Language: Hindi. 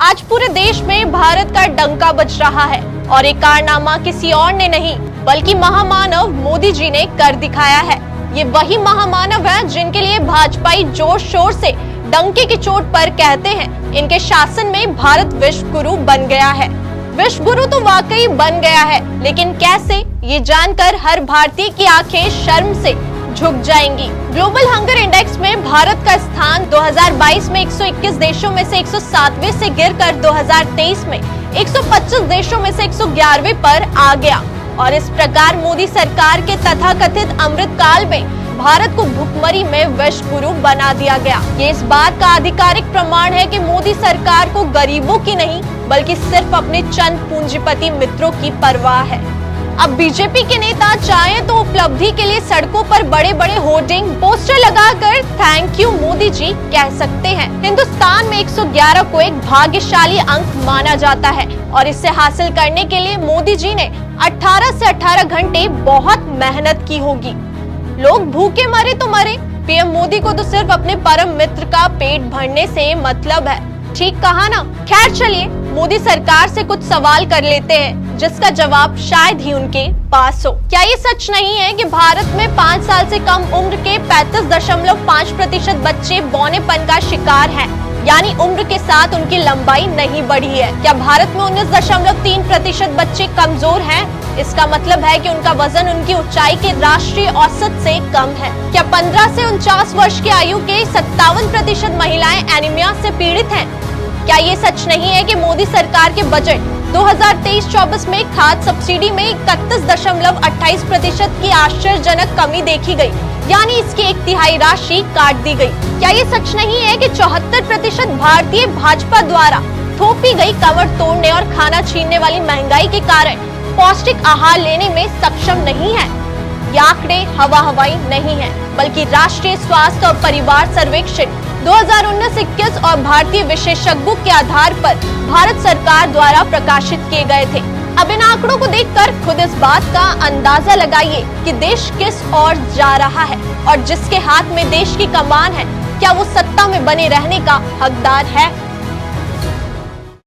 आज पूरे देश में भारत का डंका बज रहा है और एक कारनामा किसी और ने नहीं बल्कि महामानव मोदी जी ने कर दिखाया है। ये वही महामानव हैं जिनके लिए भाजपाई जोर शोर से डंके की चोट पर कहते हैं इनके शासन में भारत विश्व गुरु बन गया है। विश्व गुरु तो वाकई बन गया है, लेकिन कैसे, ये जानकर हर भारतीय की आंखें शर्म से झुक जाएंगी। ग्लोबल हंगर इंडेक्स में भारत का स्थान 2022 में 121 देशों में से 107वें से गिरकर 2023 में 125 देशों में से 111वें पर आ गया। और इस प्रकार मोदी सरकार के तथाकथित अमृतकाल में भारत को भुखमरी में विश्व गुरु बना दिया गया। ये इस बात का आधिकारिक प्रमाण है कि मोदी सरकार को गरीबों की नहीं बल्कि सिर्फ अपने चंद पूंजीपति मित्रों की परवाह है। अब बीजेपी के नेता चाहे तो उपलब्धि के लिए सड़कों पर बड़े बड़े होर्डिंग पोस्टर लगाकर थैंक यू मोदी जी कह सकते हैं। हिंदुस्तान में 111 को एक भाग्यशाली अंक माना जाता है और इसे हासिल करने के लिए मोदी जी ने 18 से 18 घंटे बहुत मेहनत की होगी। लोग भूखे मरे तो मरे, पीएम मोदी को तो सिर्फ अपने परम मित्र का पेट भरने से मतलब है। ठीक कहा ना? खैर चलिए मोदी सरकार से कुछ सवाल कर लेते हैं जिसका जवाब शायद ही उनके पास हो। क्या ये सच नहीं है कि भारत में 5 साल से कम उम्र के 35.5% बच्चे बौनेपन का शिकार हैं? यानी उम्र के साथ उनकी लंबाई नहीं बढ़ी है। क्या भारत में 19.3% बच्चे कमजोर हैं? इसका मतलब है कि उनका वजन उनकी ऊंचाई के राष्ट्रीय औसत से कम है। क्या 15 से 49 वर्ष की आयु के 57% महिलाएं एनीमिया से पीड़ित हैं? क्या ये सच नहीं है कि मोदी सरकार के बजट 2023-24 में खाद सब्सिडी में 31.28% की आश्चर्यजनक कमी देखी गई, यानी इसकी 1/3 राशि काट दी गई। क्या ये सच नहीं है कि 74% भारतीय भाजपा द्वारा थोपी गई कमर तोड़ने और खाना छीनने वाली महंगाई के कारण पौष्टिक आहार लेने में सक्षम नहीं है? ये आंकड़े हवा हवाई नहीं है, बल्कि राष्ट्रीय स्वास्थ्य और परिवार सर्वेक्षण 2019-21 और भारतीय विशेषज्ञों के आधार पर भारत सरकार द्वारा प्रकाशित किए गए थे। अब इन आंकड़ों को देखकर खुद इस बात का अंदाजा लगाइए कि देश किस ओर जा रहा है और जिसके हाथ में देश की कमान है, क्या वो सत्ता में बने रहने का हकदार है?